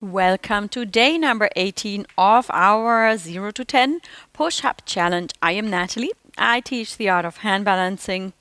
Welcome to day number 18 of our 0 to 10 push-up challenge. I am Natalie. I teach the art of hand balancing.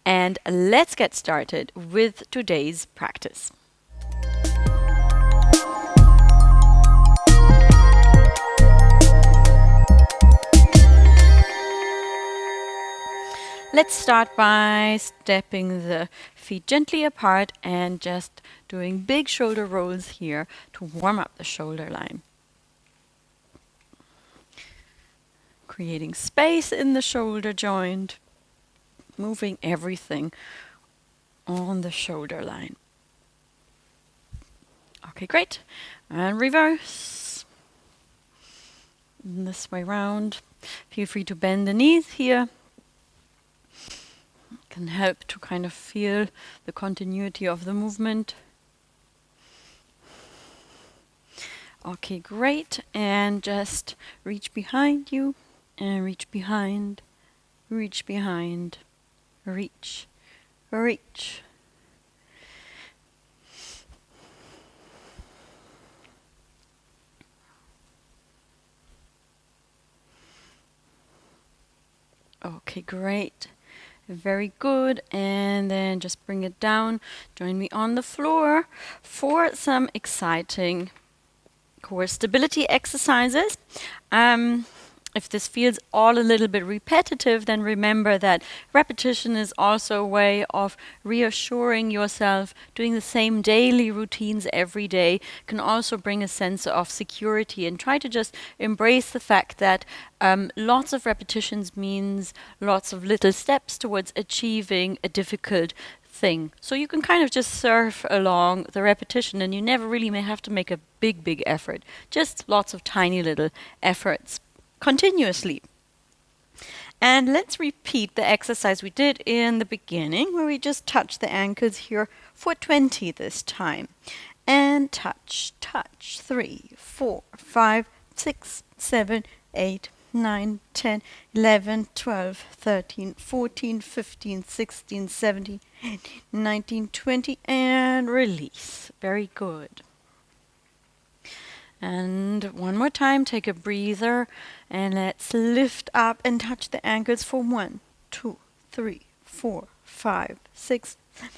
And let's get started with today's practice. Let's start by stepping the feet gently apart and just doing big shoulder rolls here to warm up the shoulder line. Creating space in the shoulder joint, moving everything on the shoulder line. Okay, great. And reverse. This way round. Feel free to bend the knees here. Can help to kind of feel the continuity of the movement. Okay, great. And just reach behind you and reach behind, reach behind, reach, reach. Okay, great. Very good. And then just bring it down. Join me on the floor for some exciting core stability exercises. If this feels all a little bit repetitive, then remember that repetition is also a way of reassuring yourself. Doing the same daily routines every day can also bring a sense of security, and try to just embrace the fact that lots of repetitions means lots of little steps towards achieving a difficult thing. So you can kind of just surf along the repetition, and you never really may have to make a big effort. Just lots of tiny little efforts continuously. And let's repeat the exercise we did in the beginning, where we just touch the ankles here for 20 this time. And touch, touch. 3, 4, 5, 6, 7, 8, 9, 10, 11, 12, 13, 14, 15, 16, 17, 18, 19, 20, and release. Very good. And one more time, take a breather, and let's lift up and touch the ankles for 1, 2, 3, 4, 5, 6, 7,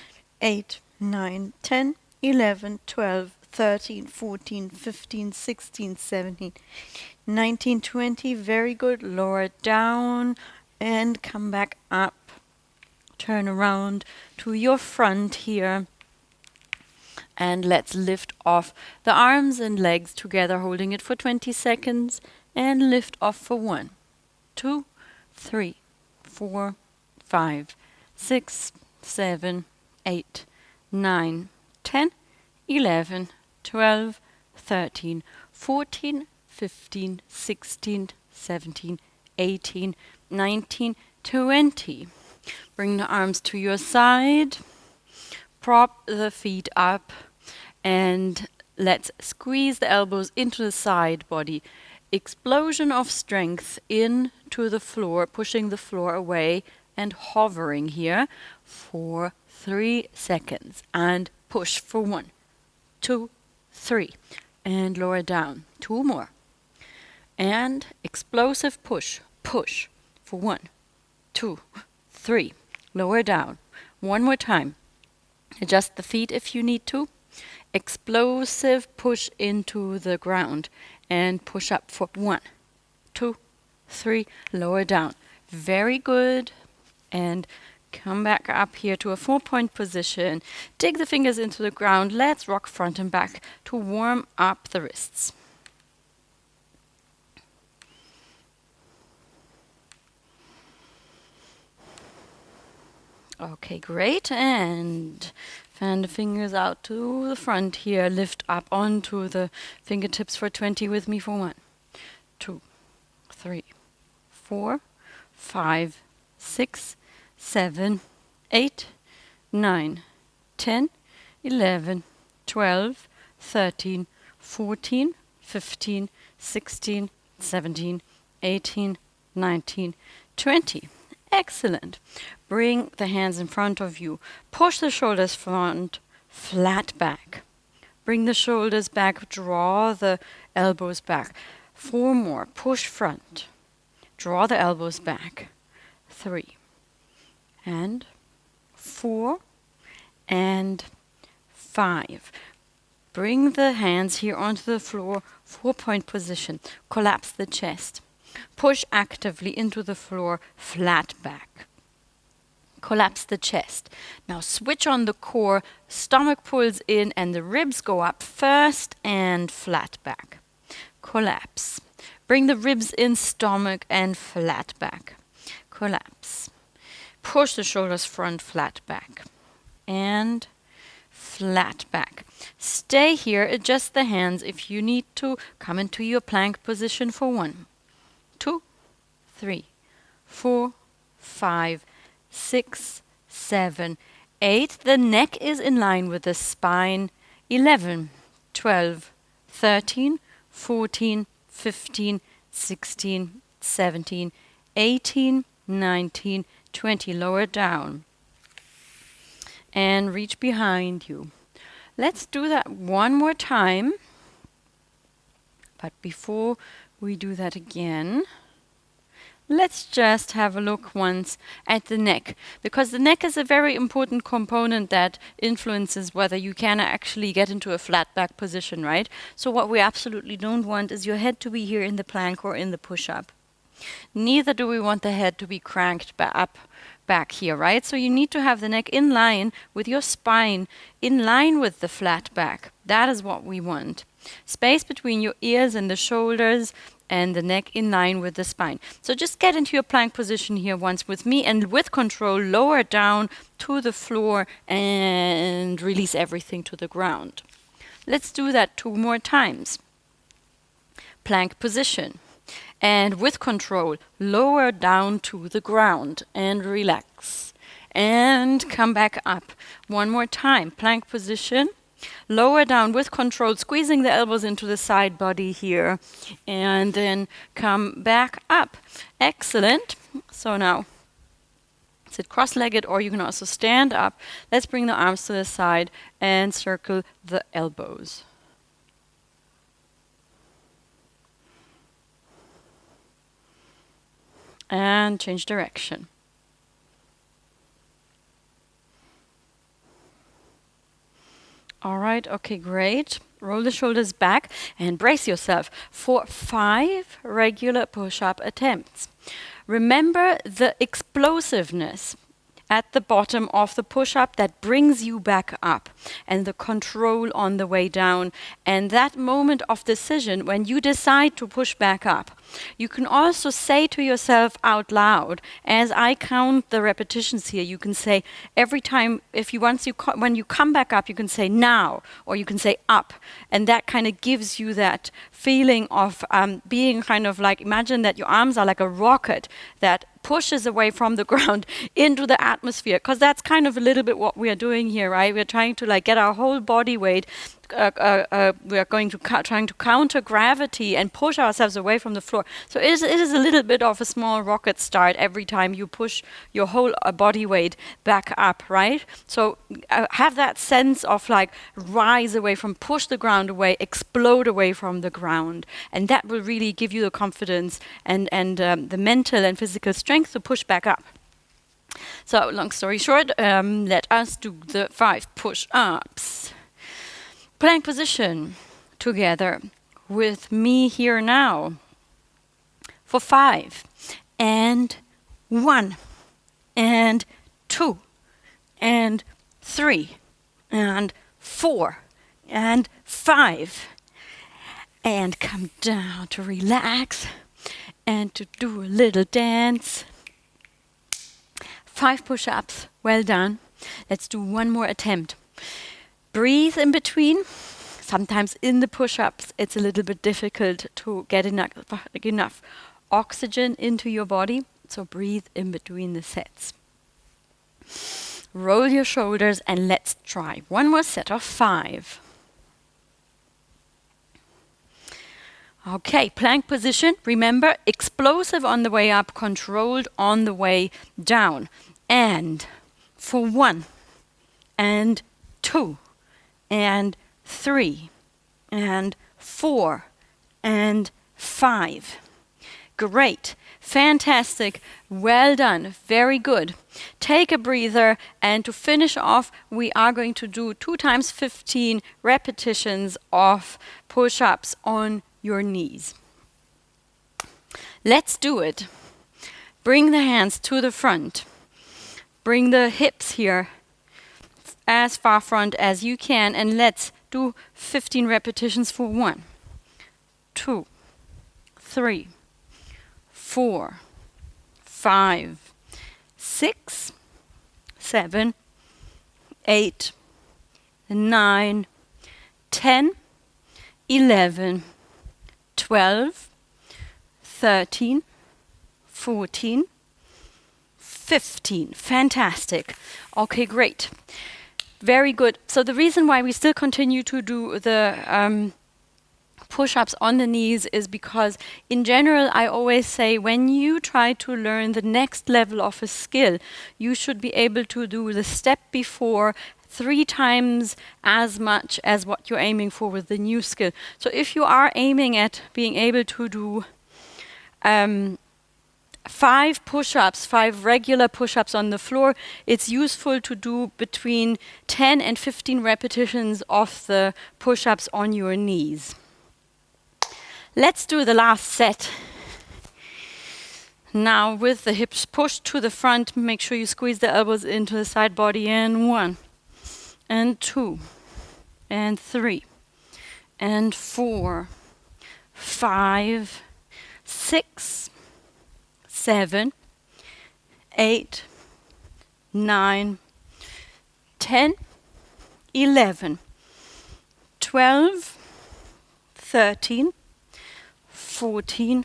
8, 9, 10, 11, 12, 13, 14, 15, 16, 17, 19, 20. Very good. Lower it down and come back up. Turn around to your front here. And let's lift off the arms and legs together, holding it for 20 seconds. And lift off for 1, 2, 3, 4, 5, 6, 7, 8, 9, 10, 11, 12, 13, 14, 15, 16, 17, 18, 19, 20. Bring the arms to your side. Prop the feet up. And let's squeeze the elbows into the side body. Explosion of strength into the floor, pushing the floor away and hovering here for 3 seconds. And push for 1, 2, 3. And lower down. 2 more. And explosive push. Push for 1, 2, 3. Lower down. 1 more time. Adjust the feet if you need to. Explosive push into the ground and push up for 1, 2, 3, lower down. Very good. And come back up here to a 4-point position. Dig the fingers into the ground. Let's rock front and back to warm up the wrists. Okay, great. And fan the fingers out to the front here. Lift up onto the fingertips for 20 with me for 1, 2, 3, 4, 5, 6, 7, 8, 9, 10, 11, 12, 13, 14, 15, 16, 17, 18, 19, 20. Excellent. Bring the hands in front of you. Push the shoulders front, flat back. Bring the shoulders back, draw the elbows back. 4 more, push front. Draw the elbows back. 3 and 4 and 5. Bring the hands here onto the floor, 4-point position. Collapse the chest. Push actively into the floor, flat back. Collapse the chest. Now switch on the core, stomach pulls in and the ribs go up first and flat back. Collapse. Bring the ribs in, stomach and flat back. Collapse. Push the shoulders front, flat back. And flat back. Stay here, adjust the hands if you need to. Come into your plank position for 1, 2, 3, 4, 5, 6, 7, 8. The neck is in line with the spine. 11, 12, 13, 14, 15, 16, 17, 18, 19, 20. Lower down. And reach behind you. Let's do that one more time. But before we do that again, let's just have a look once at the neck, because the neck is a very important component that influences whether you can actually get into a flat back position, right? So what we absolutely don't want is your head to be here in the plank or in the push-up. Neither do we want the head to be cranked up back here, right? So you need to have the neck in line with your spine, in line with the flat back. That is what we want. Space between your ears and the shoulders, and the neck in line with the spine. So just get into your plank position here once with me, and with control, lower down to the floor and release everything to the ground. Let's do that 2 more times. Plank position. And with control, lower down to the ground and relax. And come back up. 1 more time. Plank position. Lower down with control, squeezing the elbows into the side body here. And then come back up. Excellent. So now, sit cross-legged, or you can also stand up. Let's bring the arms to the side and circle the elbows. And change direction. All right, okay, great. Roll the shoulders back and brace yourself for 5 regular push-up attempts. Remember the explosiveness at the bottom of the push-up that brings you back up, and the control on the way down, and that moment of decision when you decide to push back up. You can also say to yourself out loud, as I count the repetitions here, you can say every time, when you come back up, you can say now, or you can say up, and that kind of gives you that feeling of being kind of like, imagine that your arms are like a rocket that pushes away from the ground into the atmosphere, because that's kind of a little bit what we are doing here, right? We're trying to like get our whole body weight. We are going to trying to counter gravity and push ourselves away from the floor. So it is a little bit of a small rocket start every time you push your whole body weight back up, right? So have that sense of like rise away from, push the ground away, explode away from the ground, and that will really give you the confidence and the mental and physical strength to push back up. So long story short, let us do the 5 push-ups. Plank position together with me here now for 5 and 1 and 2 and 3 and 4 and 5, and come down to relax and to do a little dance. 5 push-ups, well done. Let's do 1 more attempt. Breathe in between. Sometimes in the push-ups it's a little bit difficult to get enough oxygen into your body, so breathe in between the sets. Roll your shoulders and let's try 1 more set of 5. Okay, plank position. Remember, explosive on the way up, controlled on the way down. And for 1 and 2 and 3, and 4, and 5. Great. Fantastic. Well done. Very good. Take a breather, and to finish off, we are going to do 2 times 15 repetitions of push-ups on your knees. Let's do it. Bring the hands to the front. Bring the hips here as far front as you can, and let's do 15 repetitions for 1, 2, 3, 4, 5, 6, 7, 8, 9, 10, 11, 12, 13, 14, 15. Fantastic. Okay, great. Very good. So the reason why we still continue to do the push-ups on the knees is because in general I always say when you try to learn the next level of a skill, you should be able to do the step before 3 times as much as what you're aiming for with the new skill. So if you are aiming at being able to do 5 push-ups, 5 regular push-ups on the floor, it's useful to do between 10 and 15 repetitions of the push-ups on your knees. Let's do the last set. Now with the hips pushed to the front, make sure you squeeze the elbows into the side body, and 1, and 2, and 3, and 4, 5, 6, 7, 8, 9, 10, 11, 12, 13, 14,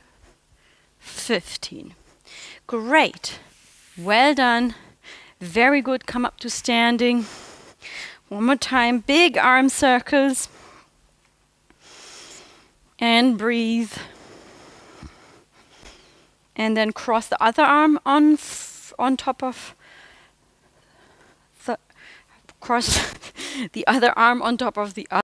15. Great. Well done. Very good. Come up to standing. One more time. Big arm circles. And breathe. And then cross the other arm on top of the cross the other arm on top of the other.